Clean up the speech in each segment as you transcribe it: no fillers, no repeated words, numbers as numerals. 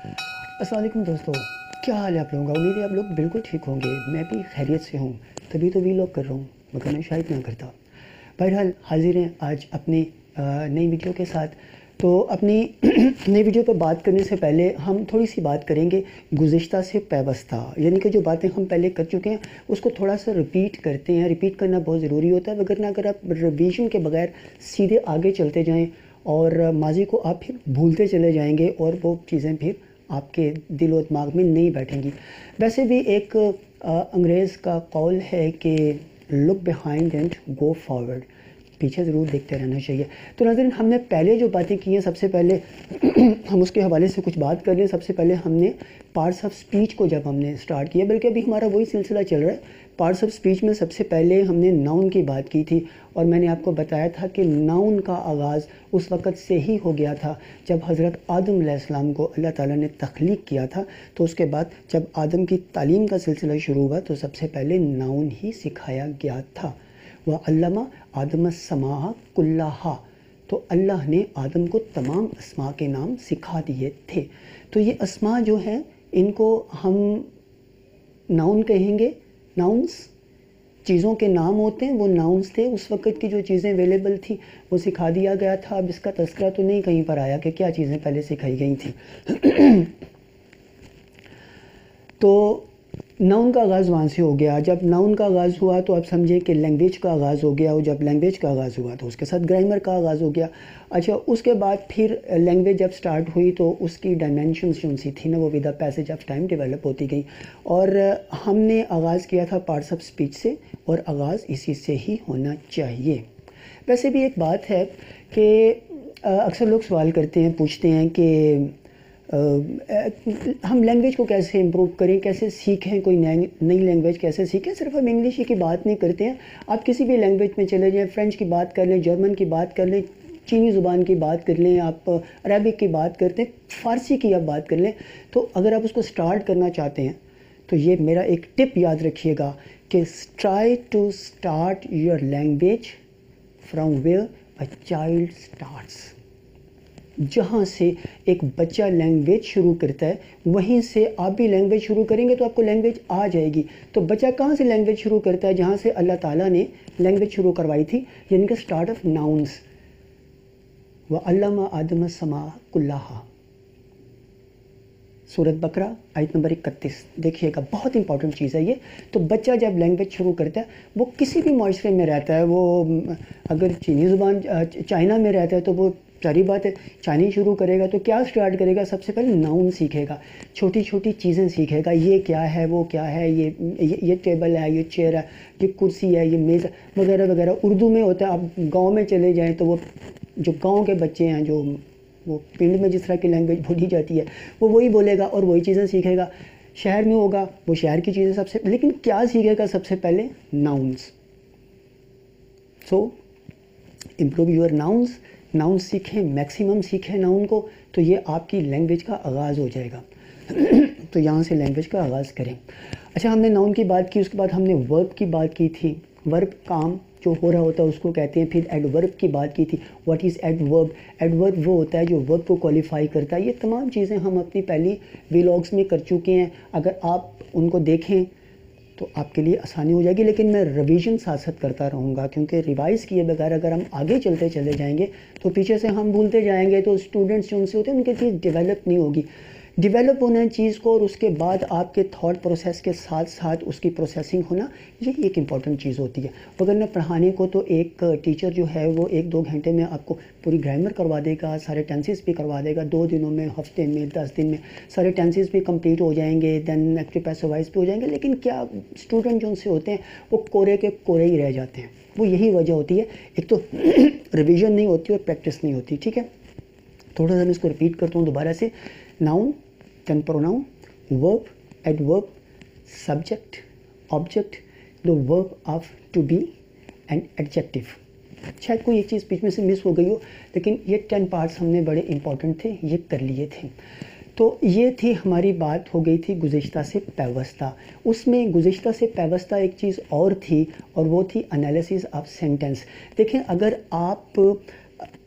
अस्सलाम वालेकुम दोस्तों, क्या हाल है आप लोगों का। उम्मीद है आप लोग बिल्कुल ठीक होंगे। मैं भी खैरियत से हूँ, तभी तो वीलॉग कर रहा हूँ, मगर मैं शायद ना करता। बहरहाल हाजिर हैं आज अपनी नई वीडियो के साथ। तो अपनी नई वीडियो पर बात करने से पहले हम थोड़ी सी बात करेंगे गुज़िश्ता से पैवस्ता, यानी कि जो बातें हम पहले कर चुके हैं उसको थोड़ा सा रिपीट करते हैं। रिपीट करना बहुत ज़रूरी होता है, वगरना अगर आप रिवीजन के बगैर सीधे आगे चलते जाएँ और माजी को आप फिर भूलते चले जाएंगे और वो चीज़ें फिर आपके दिल और दिमाग में नहीं बैठेंगी। वैसे भी एक अंग्रेज़ का कौल है कि look behind and go forward, पीछे ज़रूर देखते रहना चाहिए। तो नाज़रीन, हमने पहले जो बातें की हैं, सबसे पहले हम उसके हवाले से कुछ बात कर लें। सबसे पहले हमने पार्ट्स ऑफ स्पीच को जब हमने स्टार्ट किया, बल्कि अभी हमारा वही सिलसिला चल रहा है। पार्ट्स ऑफ स्पीच में सबसे पहले हमने नाउन की बात की थी और मैंने आपको बताया था कि नाउन का आगाज़ उस वक़्त से ही हो गया था जब हज़रत आदम अलैहिस्सलाम को अल्लाह ताला ने तख्लीक किया था। तो उसके बाद जब आदम की तालीम का सिलसिला शुरू हुआ तो सबसे पहले नाउन ही सिखाया गया था। वह अल्लमा आदम अस्समा कुल्लाहा, तो अल्लाह ने आदम को तमाम अस्मा के नाम सिखा दिए थे। तो ये अस्मा जो हैं इनको हम नाउन कहेंगे। नाउन्स चीज़ों के नाम होते हैं, वो नाउन्स थे। उस वक़्त की जो चीज़ें अवेलेबल थी वो सिखा दिया गया था। अब इसका तज़किरा तो नहीं कहीं पर आया कि क्या चीज़ें पहले सिखाई गई थी। तो नाउन का आगाज़ वहाँ से हो गया। जब नाउन का आगाज़ हुआ तो आप समझे कि लैंग्वेज का आगाज़ हो गया, और जब लैंग्वेज का आगाज़ हुआ तो उसके साथ ग्रामर का आगाज़ हो गया। अच्छा, उसके बाद फिर लैंग्वेज जब स्टार्ट हुई तो उसकी डायमेंशंस जो सी थी ना, वो with the passage of time develop होती गई। और हमने आगाज़ किया था पार्ट्स ऑफ स्पीच से, और आगाज़ इसी से ही होना चाहिए। वैसे भी एक बात है कि अक्सर लोग सवाल करते हैं, पूछते हैं कि हम लैंग्वेज को कैसे इम्प्रूव करें, कैसे सीखें, कोई नई लैंग्वेज कैसे सीखें। सिर्फ हम इंग्लिश ही की बात नहीं करते हैं, आप किसी भी लैंग्वेज में चले जाएं। फ्रेंच की बात कर लें, जर्मन की बात कर लें, चीनी ज़ुबान की बात कर लें, आप अरबिक की बात करते हैं, फ़ारसी की आप बात कर लें। तो अगर आप उसको स्टार्ट करना चाहते हैं तो ये मेरा एक टिप याद रखिएगा कि try to start your language from where a child starts. जहाँ से एक बच्चा लैंग्वेज शुरू करता है वहीं से आप भी लैंग्वेज शुरू करेंगे तो आपको लैंग्वेज आ जाएगी। तो बच्चा कहाँ से लैंग्वेज शुरू करता है? जहाँ से अल्लाह ताला ने लैंग्वेज शुरू करवाई थी, यानी कि स्टार्ट ऑफ नाउन्स। व अल्लमा आदम अस्समा कुल्लाहा, सूरत बकरा आयत नंबर 31। देखिएगा, बहुत इंपॉर्टेंट चीज़ है ये। तो बच्चा जब लैंग्वेज शुरू करता है, वो किसी भी माशरे में रहता है, वो अगर चीनी ज़ुबान चाइना में रहता है तो वो सारी बात है चाइनी शुरू करेगा तो क्या स्टार्ट करेगा? सबसे पहले नाउन सीखेगा, छोटी छोटी चीज़ें सीखेगा। ये क्या है, वो क्या है, ये टेबल है, ये चेयर है, ये कुर्सी है, ये मेज़ वगैरह वगैरह। उर्दू में होता है। आप गाँव में चले जाएँ तो वो जो गाँव के बच्चे हैं, जो वो पिंड में जिस तरह की लैंग्वेज बोली जाती है वो वही बोलेगा और वही चीज़ें सीखेगा। शहर में होगा वो शहर की चीज़ें सबसे, लेकिन क्या सीखेगा? सबसे पहले nouns. So improve your nouns. Noun सीखें, मैक्सिमम सीखें नाउन को, तो ये आपकी लैंग्वेज का आगाज़ हो जाएगा। तो यहाँ से लैंग्वेज का आगाज़ करें। अच्छा, हमने नाउन की बात की, उसके बाद हमने वर्ब की बात की थी। वर्ब काम जो हो रहा होता है उसको कहते हैं। फिर एडवर्ब की बात की थी। What is adverb? एडवर्ब वो होता है जो वर्ब को क्वालिफाई करता है। ये तमाम चीज़ें हम अपनी पहली व्लॉग्स में कर चुके हैं। अगर आप उनको देखें तो आपके लिए आसानी हो जाएगी, लेकिन मैं रिवीजन साथ साथ करता रहूँगा, क्योंकि रिवाइज़ किए बगैर अगर हम आगे चलते चले जाएंगे तो पीछे से हम भूलते जाएंगे। तो स्टूडेंट्स जो उनसे होते हैं उनकी चीज़ डेवलप नहीं होगी। डेवलप होना चीज़ को, और उसके बाद आपके थॉट प्रोसेस के साथ साथ उसकी प्रोसेसिंग होना, ये एक इम्पॉर्टेंट चीज़ होती है। वरना पढ़ाने को तो एक टीचर जो है वो 1-2 घंटे में आपको पूरी ग्रामर करवा देगा, सारे टेंसेस भी करवा देगा। 2 दिनों में, हफ्ते में, 10 दिन में सारे टेंसेस भी कंप्लीट हो जाएंगे, देन एक्टिव पैसिव वॉइस भी हो जाएंगे। लेकिन क्या स्टूडेंट जो उनसे होते हैं वो कोरे के कोरे ही रह जाते हैं। वो यही वजह होती है, एक तो रिविजन नहीं होती और प्रैक्टिस नहीं होती। ठीक है, थोड़ा सा मैं इसको रिपीट करता हूँ दोबारा से। Noun, then pronoun, verb, adverb, subject, object, the verb of to be and adjective. शायद कोई एक चीज़ बीच में से मिस हो गई हो, लेकिन ये 10 पार्ट्स हमने बड़े इंपॉर्टेंट थे, ये कर लिए थे। तो ये थी हमारी बात, हो गई थी गुज़िश्ता से पैवस्ता। उसमें गुज़िश्ता से पैवस्ता एक चीज़ और थी, और वो थी एनालिसिस ऑफ सेंटेंस। देखें, अगर आप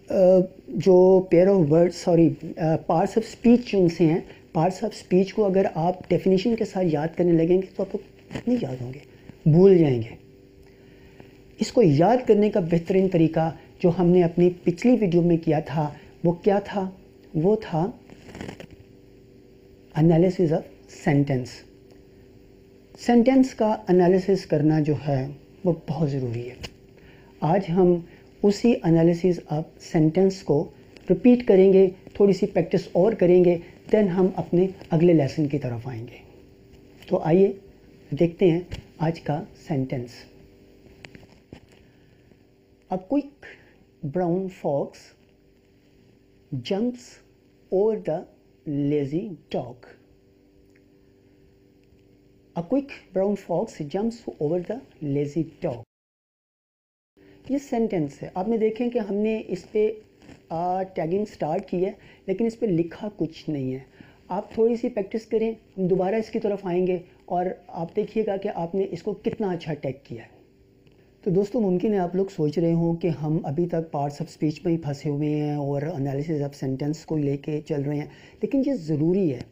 जो pair of words, sorry parts of speech जो उनसे हैं, पार्ट्स ऑफ स्पीच को अगर आप डेफिनेशन के साथ याद करने लगेंगे तो आपको नहीं याद होंगे, भूल जाएंगे। इसको याद करने का बेहतरीन तरीका जो हमने अपनी पिछली वीडियो में किया था वो क्या था? वो था एनालिसिस ऑफ सेंटेंस। सेंटेंस का एनालिसिस करना जो है वो बहुत ज़रूरी है। आज हम उसी एनालिसिस ऑफ सेंटेंस को रिपीट करेंगे, थोड़ी सी प्रैक्टिस और करेंगे, देन हम अपने अगले लेसन की तरफ आएंगे। तो आइए देखते हैं आज का sentence. A quick brown fox jumps over the lazy dog. A quick brown fox jumps over the lazy dog. ये सेंटेंस है। आपने देखें कि हमने इस पे टैगिंग स्टार्ट की है, लेकिन इस पे लिखा कुछ नहीं है। आप थोड़ी सी प्रैक्टिस करें, हम दोबारा इसकी तरफ आएंगे और आप देखिएगा कि आपने इसको कितना अच्छा टैग किया है। तो दोस्तों, मुमकिन है आप लोग सोच रहे हों कि हम अभी तक पार्ट्स ऑफ स्पीच में ही फंसे हुए हैं और एनालिसिस ऑफ सेंटेंस को लेके चल रहे हैं, लेकिन ये ज़रूरी है।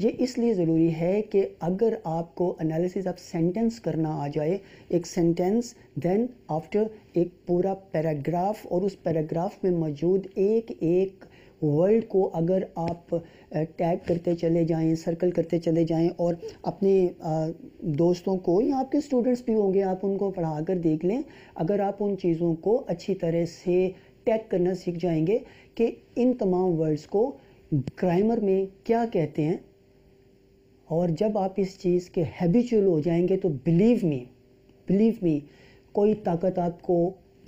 ये इसलिए ज़रूरी है कि अगर आपको एनालिसिस ऑफ सेंटेंस करना आ जाए, एक सेंटेंस, देन आफ्टर एक पूरा पैराग्राफ, और उस पैराग्राफ में मौजूद एक एक वर्ड को अगर आप टैग करते चले जाएं, सर्कल करते चले जाएं और अपने दोस्तों को या आपके स्टूडेंट्स भी होंगे, आप उनको पढ़ा कर देख लें। अगर आप उन चीज़ों को अच्छी तरह से टैग करना सीख जाएंगे कि इन तमाम वर्ड्स को ग्रामर में क्या कहते हैं, और जब आप इस चीज़ के हैबिचुअल हो जाएंगे तो बिलीव मी कोई ताकत आपको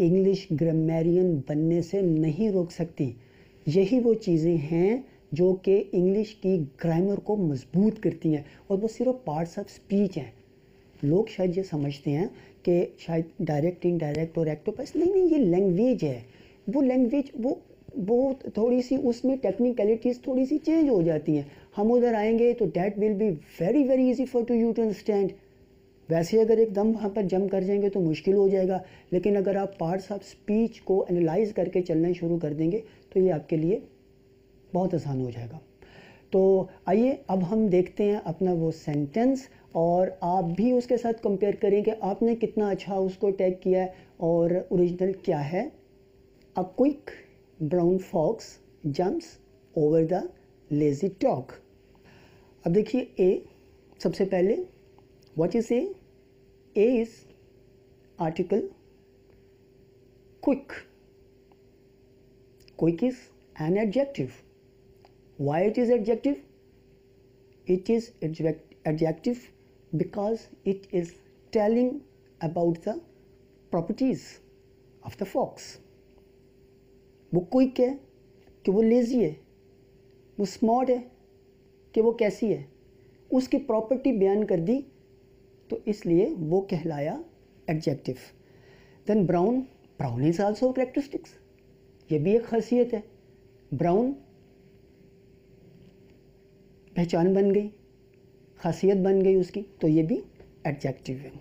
इंग्लिश ग्रामेरियन बनने से नहीं रोक सकती। यही वो चीज़ें हैं जो कि इंग्लिश की ग्रामर को मजबूत करती हैं, और वो सिर्फ पार्ट्स ऑफ स्पीच हैं। लोग शायद ये समझते हैं कि शायद डायरेक्ट, इनडायरेक्ट और एक्टोपस, नहीं, ये लैंग्वेज है। वो लैंग्वेज वो थोड़ी सी उसमें टेक्निकलिटीज़ थोड़ी सी चेंज हो जाती हैं। हम उधर आएंगे तो that will be very very easy for to you to understand. वैसे अगर एकदम वहाँ पर जंप कर जाएंगे तो मुश्किल हो जाएगा, लेकिन अगर आप पार्ट्स ऑफ स्पीच को एनालाइज करके चलना शुरू कर देंगे तो ये आपके लिए बहुत आसान हो जाएगा। तो आइए अब हम देखते हैं अपना वो सेंटेंस, और आप भी उसके साथ कंपेयर करें कि आपने कितना अच्छा उसको टैग किया है और ओरिजिनल क्या है। A quick brown fox jumps over the lazy dog. अब देखिए ए, सबसे पहले what is a? A is article quick. Quick is an adjective. Why it is adjective? It is adjective because it is telling about the properties of the fox. वो quick है कि वो lazy है, वो smart है कि वो कैसी है, उसकी प्रॉपर्टी बयान कर दी, तो इसलिए वो कहलाया adjective. Then brown is also characteristics, ये भी एक खासियत है। ब्राउन पहचान बन गई, खासियत बन गई उसकी, तो ये भी एडजेक्टिव है।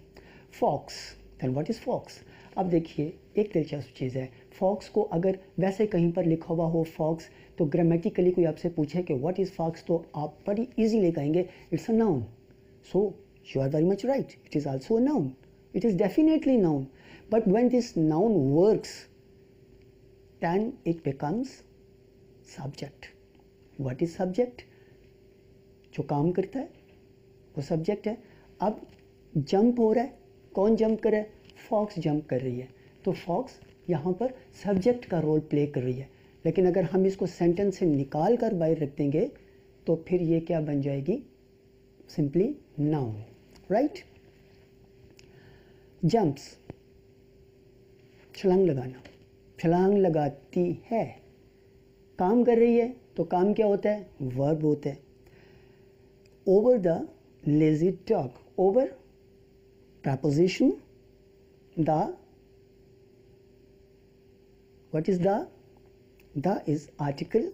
Fox, then what is fox? अब देखिए एक दिलचस्प चीज़ है, फॉक्स को अगर वैसे कहीं पर लिखा हुआ हो फॉक्स, तो ग्रामेटिकली कोई आपसे पूछे कि व्हाट इज़ फॉक्स, तो आप बड़ी इजीली कहेंगे it's a noun. So you are very much right, it is also a noun, it is definitely noun, but when this noun works then it becomes subject. What is subject? जो काम करता है वो subject है। अब jump हो रहा है, कौन जंप कर रहा है? फॉक्स जंप कर रही है, तो फॉक्स यहाँ पर सब्जेक्ट का रोल प्ले कर रही है। लेकिन अगर हम इसको सेंटेंस से निकाल कर बाहर रख देंगे तो फिर ये क्या बन जाएगी? Simply noun, right? जंप्स, छलांग लगाना, छलांग लगाती है, काम कर रही है, तो काम क्या होता है? वर्ब होता है। Over the lazy dog, over preposition, the, what is the? The is article,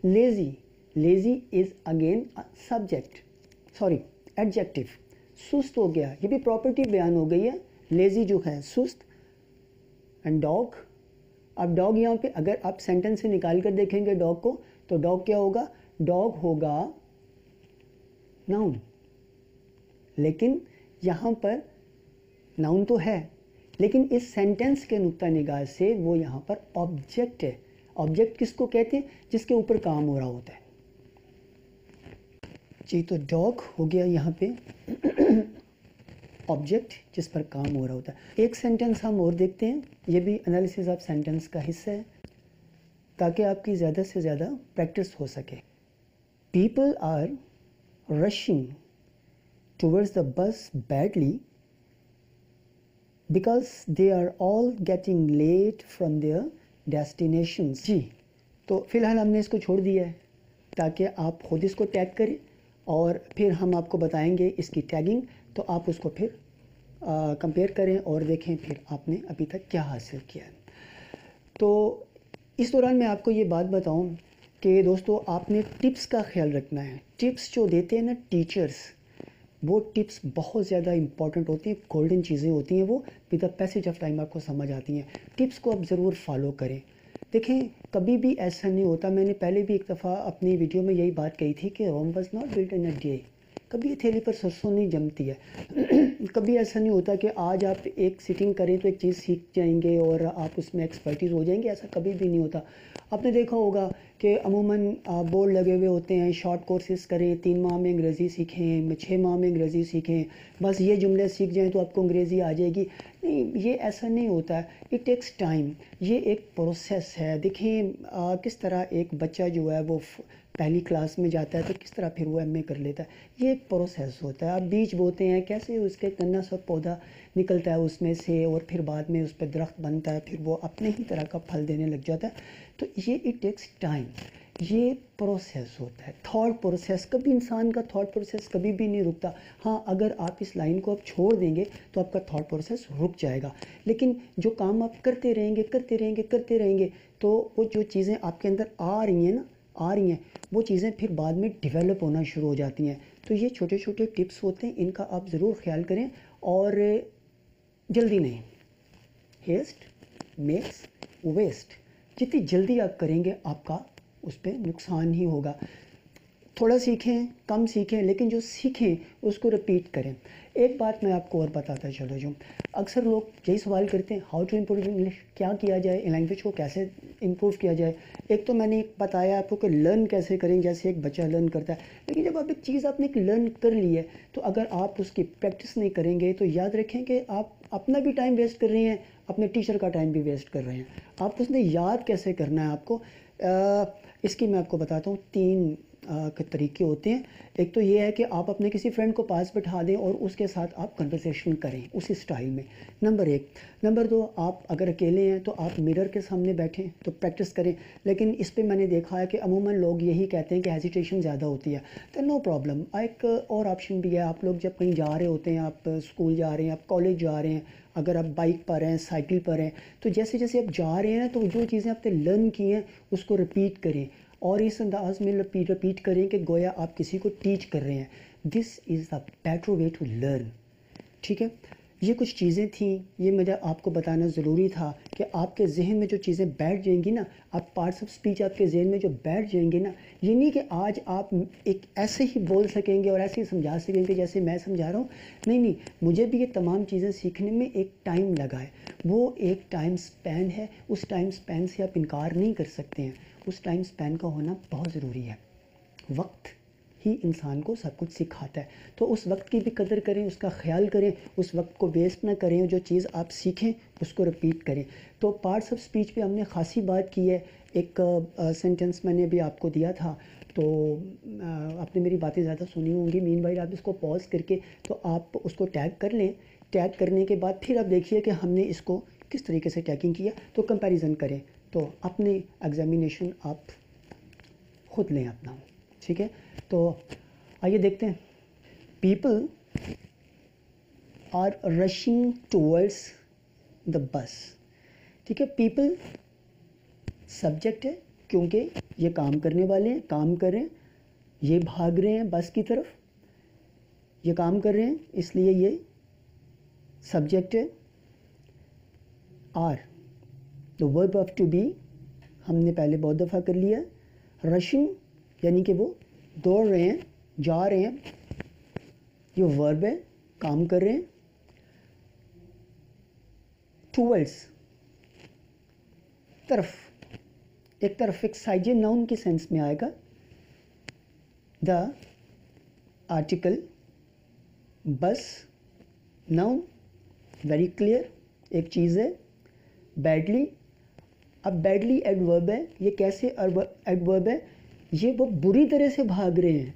lazy is again a subject, sorry adjective। सुस्त हो गया, ये भी प्रॉपर्टी बयान हो गई है, लेजी जो है सुस्त। एंड डॉग, अब डॉग यहाँ पे अगर आप सेंटेंस से निकाल कर देखेंगे डॉग को, तो डॉग क्या होगा? डॉग होगा नाउन, लेकिन यहाँ पर नाउन तो है, लेकिन इस सेंटेंस के नुक्ता निगाह से वो यहाँ पर ऑब्जेक्ट है। ऑब्जेक्ट किसको कहते हैं? जिसके ऊपर काम हो रहा होता है जी। तो डॉग हो गया यहाँ पे ऑब्जेक्ट जिस पर काम हो रहा होता है। एक सेंटेंस हम और देखते हैं, ये भी एनालिसिस ऑफ सेंटेंस का हिस्सा है ताकि आपकी ज़्यादा से ज़्यादा प्रैक्टिस हो सके। People are rushing towards the bus badly because they are all getting late from their destinations. जी, तो फिलहाल हमने इसको छोड़ दिया है ताकि आप खुद इसको टैग करें और फिर हम आपको बताएंगे इसकी टैगिंग, तो आप उसको फिर कंपेयर करें और देखें फिर आपने अभी तक क्या हासिल किया है। तो इस दौरान मैं आपको ये बात बताऊं कि दोस्तों आपने टिप्स का ख्याल रखना है। टिप्स जो देते हैं ना टीचर्स, वो टिप्स बहुत ज़्यादा इंपॉर्टेंट होती हैं, गोल्डन चीज़ें होती हैं, वो with the passage of time आपको समझ आती हैं। टिप्स को आप ज़रूर फॉलो करें। देखें, कभी भी ऐसा नहीं होता, मैंने पहले भी एक दफ़ा अपनी वीडियो में यही बात कही थी कि Rome was not built in a day. कभी हथेली पर सरसों नहीं जमती है। कभी ऐसा नहीं होता कि आज आप एक सिटिंग करें तो एक चीज़ सीख जाएंगे और आप उसमें एक्सपर्टीज़ हो जाएंगे, ऐसा कभी भी नहीं होता। आपने देखा होगा कि अमूमन बोर्ड लगे हुए होते हैं, शॉर्ट कोर्सेज करें, 3 माह में अंग्रेज़ी सीखें, 6 माह में अंग्रेज़ी सीखें, बस ये जुमले सीख जाएं तो आपको अंग्रेज़ी आ जाएगी। नहीं, ये ऐसा नहीं होता है। इट टेक्स टाइम, ये एक प्रोसेस है। देखें किस तरह एक बच्चा जो है वो पहली क्लास में जाता है तो किस तरह फिर वो एमए कर लेता है, ये एक प्रोसेस होता है। आप बीज बोते हैं, कैसे उसके नन्हा सा पौधा निकलता है उसमें से और फिर बाद में उस पर दरख्त बनता है, फिर वो अपने ही तरह का फल देने लग जाता है। तो ये इट टेक्स टाइम, ये प्रोसेस होता है। थॉट प्रोसेस, कभी इंसान का थॉट प्रोसेस कभी भी नहीं रुकता। हाँ, अगर आप इस लाइन को आप छोड़ देंगे तो आपका थॉट प्रोसेस रुक जाएगा, लेकिन जो काम आप करते रहेंगे तो वो जो चीज़ें आपके अंदर आ रही हैं वो चीज़ें फिर बाद में डेवलप होना शुरू हो जाती हैं। तो ये छोटे छोटे टिप्स होते हैं, इनका आप ज़रूर ख्याल करें और जल्दी नहीं। हेस्ट मेक्स वेस्ट, जितनी जल्दी आप करेंगे आपका उस पर नुकसान ही होगा। थोड़ा सीखें, कम सीखें, लेकिन जो सीखें उसको रिपीट करें। एक बात मैं आपको और बताता चलो, जो अक्सर लोग यही सवाल करते हैं, हाउ टू इम्प्रूव इंग्लिश, क्या किया जाए, लैंग्वेज को कैसे इम्प्रूव किया जाए। एक तो मैंने बताया आपको कि लर्न कैसे करें, जैसे एक बच्चा लर्न करता है, लेकिन जब आप एक चीज़ आपने एक लर्न कर ली है तो अगर आप उसकी प्रैक्टिस नहीं करेंगे तो याद रखें कि आप अपना भी टाइम वेस्ट कर रहे हैं, अपने टीचर का टाइम भी वेस्ट कर रहे हैं। आप उसने याद कैसे करना है आपको, इसकी मैं आपको बताता हूँ। 3 के तरीके होते हैं। एक तो ये है कि आप अपने किसी फ्रेंड को पास बैठा दें और उसके साथ आप कन्वर्सेशन करें उसी स्टाइल में, नंबर 1। नंबर 2, आप अगर अकेले हैं तो आप मिरर के सामने बैठें तो प्रैक्टिस करें। लेकिन इस पे मैंने देखा है कि अमूमन लोग यही कहते हैं कि हेजिटेशन ज़्यादा होती है, तो नो प्रॉब्लम। एक और ऑप्शन भी है, आप लोग जब कहीं जा रहे होते हैं, आप स्कूल जा रहे हैं, आप कॉलेज जा रहे हैं, अगर आप बाइक पर हैं, साइकिल पर हैं, तो जैसे जैसे आप जा रहे हैं तो जो चीज़ें आपने लर्न की हैं उसको रिपीट करें और इस अंदाज में रिपीट करें कि गोया आप किसी को टीच कर रहे हैं। This is the better way to learn. ठीक है, ये कुछ चीज़ें थी, ये मुझे आपको बताना ज़रूरी था कि आपके जहन में जो चीज़ें बैठ जाएंगी ना, आप पार्ट्स ऑफ स्पीच आपके जहन में जो बैठ जाएंगे ना, ये नहीं कि आज आप एक ऐसे ही बोल सकेंगे और ऐसे ही समझा सकेंगे जैसे मैं समझा रहा हूँ। नहीं, मुझे भी ये तमाम चीज़ें सीखने में एक टाइम लगा है, वो एक टाइम स्पैन है। उस टाइम स्पैन से आप इनकार नहीं कर सकते हैं, उस टाइम स्पैन का होना बहुत ज़रूरी है। वक्त ही इंसान को सब कुछ सिखाता है, तो उस वक्त की भी कदर करें, उसका ख्याल करें, उस वक्त को वेस्ट ना करें, जो चीज़ आप सीखें उसको रिपीट करें। तो पार्ट्स ऑफ स्पीच पे हमने खासी बात की है। एक सेंटेंस मैंने भी आपको दिया था, तो आपने मेरी बातें ज़्यादा सुनी होंगी। मीनवाइल आप इसको पॉज करके तो आप उसको टैग कर लें। टैग करने के बाद फिर आप देखिए कि हमने इसको किस तरीके से टैगिंग किया, तो कंपैरिजन करें, तो अपने एग्जामिनेशन आप खुद लें अपना। ठीक है, तो आइए देखते हैं। People are rushing towards the bus. ठीक है, पीपल सब्जेक्ट है क्योंकि ये काम करने वाले हैं, काम कर रहे हैं, ये भाग रहे हैं बस की तरफ, ये काम कर रहे हैं, इसलिए ये सब्जेक्ट है। Are the verb of to be हमने पहले बहुत दफ़ा कर लिया। रशिंग यानी कि वो दौड़ रहे हैं, जा रहे हैं, ये वर्ब है, काम कर रहे हैं। टूवर्ड्स, तरफ, एक तरफ, एक साइजियन नाउन की सेंस में आएगा। द आर्टिकल, बस, नाउन, वेरी क्लियर, एक चीज़ है। बैडली, अब बैडली एडवर्ब है, ये कैसे एडवर्ब है? ये वो बुरी तरह से भाग रहे हैं।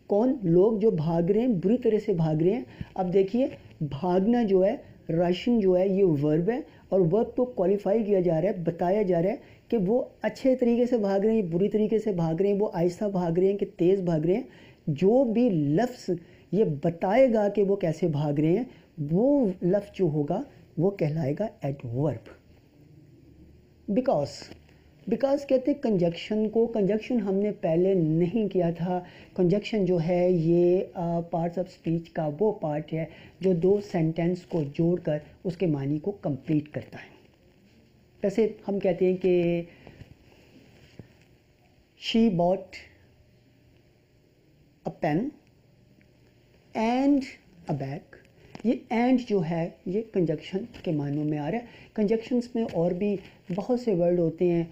कौन? लोग जो भाग रहे हैं, बुरी तरह से भाग रहे हैं। अब देखिए, भागना जो है, रशियन जो है, ये वर्ब है और वर्ब को क्वालिफाई किया जा रहा है, बताया जा रहा है कि वो अच्छे तरीके से भाग रहे हैं, बुरी तरीके से भाग रहे हैं, वो आहिस्ता भाग रहे हैं कि तेज़ भाग रहे हैं। जो भी लफ्ज़ ये बताएगा कि वो कैसे भाग रहे हैं, वो लफ्ज़ जो होगा वो कहलाएगा एडवर्ब। बिकॉज कहते हैं कंजक्शन को, कंजक्शन हमने पहले नहीं किया था। कंजक्शन जो है ये पार्ट्स ऑफ स्पीच का वो पार्ट है जो दो सेंटेंस को जोड़कर उसके मानी को कंप्लीट करता है। वैसे हम कहते हैं कि she bought a pen and a bag, ये एंड जो है ये कंजक्शन के मानों में आ रहा है। कंजक्शंस में और भी बहुत से वर्ड होते हैं,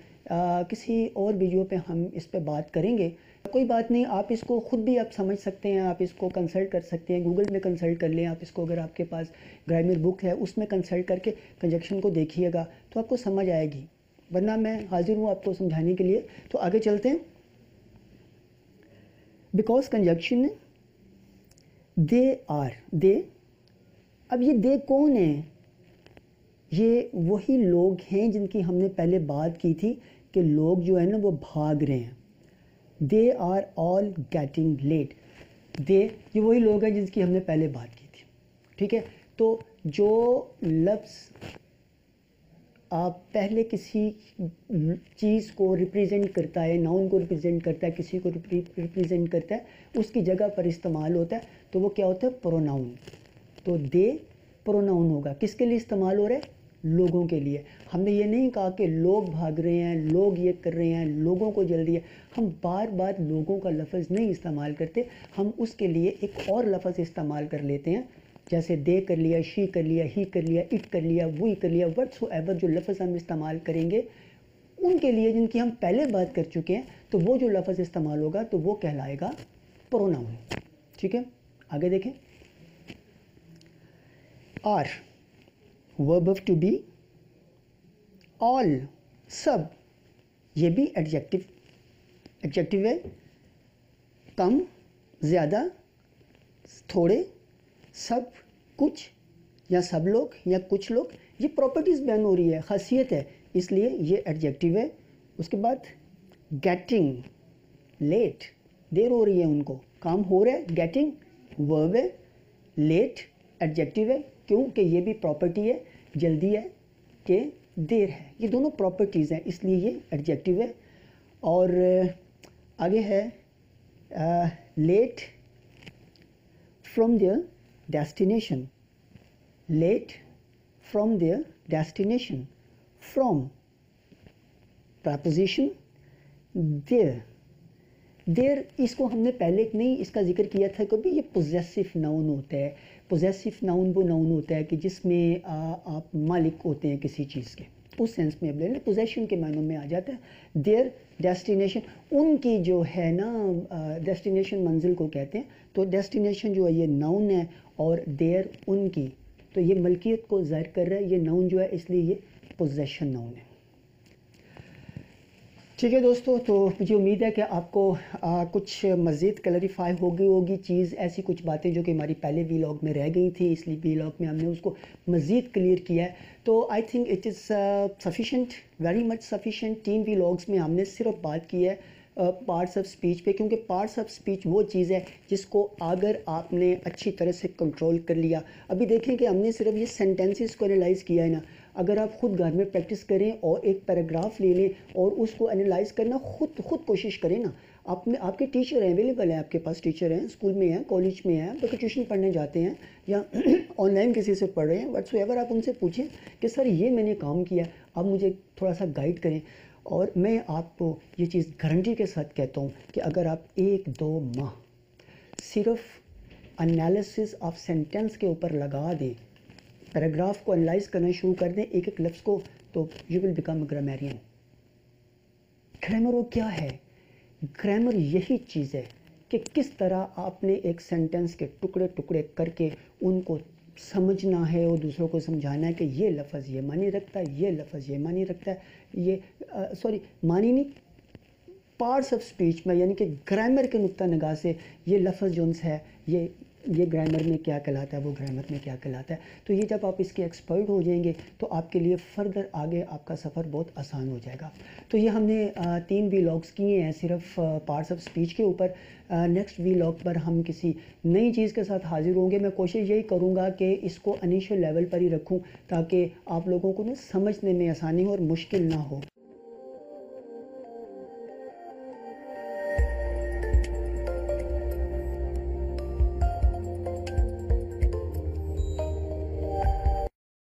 किसी और वीडियो पे हम इस पे बात करेंगे। कोई बात नहीं, आप इसको खुद भी आप समझ सकते हैं, आप इसको कंसल्ट कर सकते हैं, गूगल में कंसल्ट कर लें आप इसको। अगर आपके पास ग्रामर बुक है उसमें कंसल्ट करके कंजक्शन को देखिएगा तो आपको समझ आएगी, वरना मैं हाजिर हूँ आपको समझाने के लिए। तो आगे चलते हैं। बिकॉज कंजक्शन, दे आर, दे, अब ये दे कौन है? ये वही लोग हैं जिनकी हमने पहले बात की थी कि लोग जो है ना वो भाग रहे हैं। They are all getting late, they, ये वही लोग हैं जिनकी हमने पहले बात की थी। ठीक है, तो जो लफ्ज़ आप पहले किसी चीज़ को रिप्रेजेंट करता है, नाउन को रिप्रेजेंट करता है, किसी को रिप्रेजेंट करता है, उसकी जगह पर इस्तेमाल होता है, तो वो क्या होता है? प्रोनाउन। तो दे प्रोनाउन होगा, किसके लिए इस्तेमाल हो रहा है? लोगों के लिए। हमने ये नहीं कहा कि लोग भाग रहे हैं, लोग ये कर रहे हैं, लोगों को जल्दी है। हम बार बार लोगों का लफ्ज़ नहीं इस्तेमाल करते, हम उसके लिए एक और लफ्ज़ इस्तेमाल कर लेते हैं, जैसे दे कर लिया, शी कर लिया, ही कर लिया, इट कर लिया, वो कर लिया। व्हाटसोएवर जो लफ्ज़ हम इस्तेमाल करेंगे उनके लिए जिनकी हम पहले बात कर चुके हैं, तो वो जो लफ्ज़ इस्तेमाल होगा तो वो कहलाएगा प्रोनाउन। ठीक है, आगे देखें। Are, verb of to be, all, सब, ये भी एडजेक्टिव, एडजेक्टिव है। कम, ज़्यादा, थोड़े, सब, कुछ, या सब लोग या कुछ लोग, ये प्रॉपर्टीज़ बयान हो रही है, खासियत है, इसलिए ये एडजेक्टिव है। उसके बाद गेटिंग, लेट, देर हो रही है उनको, काम हो रहा है, गेटिंग वर्ब है, लेट एडजेक्टिव है, क्योंकि ये भी प्रॉपर्टी है, जल्दी है कि देर है, ये दोनों प्रॉपर्टीज़ हैं, इसलिए ये एडजेक्टिव है। और आगे है let from their destination, let from their destination, from preposition, their, देर, इसको हमने पहले नहीं इसका जिक्र किया था कभी, ये पोजेसिव नाउन होता है। पोजेसिव नाउन वो नाउन होता है कि जिसमें आप मालिक होते हैं किसी चीज़ के, उस सेंस में अब ले लें, पोजेशन के मानों में आ जाता है। देयर डेस्टिनेशन, उनकी जो है ना, डेस्टिनेशन मंजिल को कहते हैं, तो डेस्टिनेशन जो है ये नाउन है और देयर उनकी, तो ये मलकियत को ज़ाहिर कर रहा है, ये नाउन जो है, इसलिए ये पोजेशन नाउन है। ठीक है दोस्तों, तो मुझे उम्मीद है कि आपको कुछ मज़ीद क्लैरिफाई होगी चीज़, ऐसी कुछ बातें जो कि हमारी पहले वीलॉग में रह गई थी, इसलिए वीलॉग में हमने उसको मज़ीद क्लियर किया है। तो I think it is sufficient, very much sufficient. 3 vlogs में हमने सिर्फ बात की है पार्ट्स ऑफ स्पीच पे, क्योंकि पार्ट्स ऑफ स्पीच वो चीज़ है जिसको अगर आपने अच्छी तरह से कंट्रोल कर लिया, अभी देखें कि हमने सिर्फ ये सेंटेंसेस को एनालाइज़ किया है ना, अगर आप खुद घर में प्रैक्टिस करें और एक पैराग्राफ ले लें और उसको एनालाइज करना खुद कोशिश करें ना, आपके टीचर हैं, अवेलेबल हैं, आपके पास टीचर हैं, स्कूल में हैं, कॉलेज में हैं, तो ट्यूशन पढ़ने जाते हैं या ऑनलाइन किसी से पढ़ रहे हैं, व्हाट्सएवर, आप उनसे पूछें कि सर ये मैंने काम किया, आप मुझे थोड़ा सा गाइड करें। और मैं आपको ये चीज़ गारंटी के साथ कहता हूँ कि अगर आप 1-2 माह सिर्फ एनालिसिस ऑफ सेंटेंस के ऊपर लगा दें, पैराग्राफ को एनालाइज करना शुरू कर दें एक एक लफ्ज़ को, तो you will become grammarian. Grammar वो क्या है? ग्रामर यही चीज़ है कि किस तरह आपने एक सेंटेंस के टुकड़े टुकड़े करके उनको समझना है और दूसरों को समझाना है कि ये लफ्ज़ ये मानी रखता है, ये लफ्ज़ ये मानी रखता है, ये मानी नहीं, पार्ट्स ऑफ स्पीच में, यानी कि ग्रामर के नुक्ता निगाह से ये लफ्ज़ जो है ये ग्रामर में क्या कहलाता है, वो ग्रामर में क्या कहलाता है। तो ये जब आप इसके एक्सपर्ट हो जाएंगे तो आपके लिए फ़र्दर आगे आपका सफ़र बहुत आसान हो जाएगा। तो ये हमने 3 वीलॉग्स किए हैं सिर्फ पार्ट्स ऑफ स्पीच के ऊपर। नेक्स्ट वीलॉग पर हम किसी नई चीज़ के साथ हाजिर होंगे। मैं कोशिश यही करूँगा कि इसको इनिशियल लेवल पर ही रखूँ ताकि आप लोगों को ना समझने में आसानी हो और मुश्किल ना हो।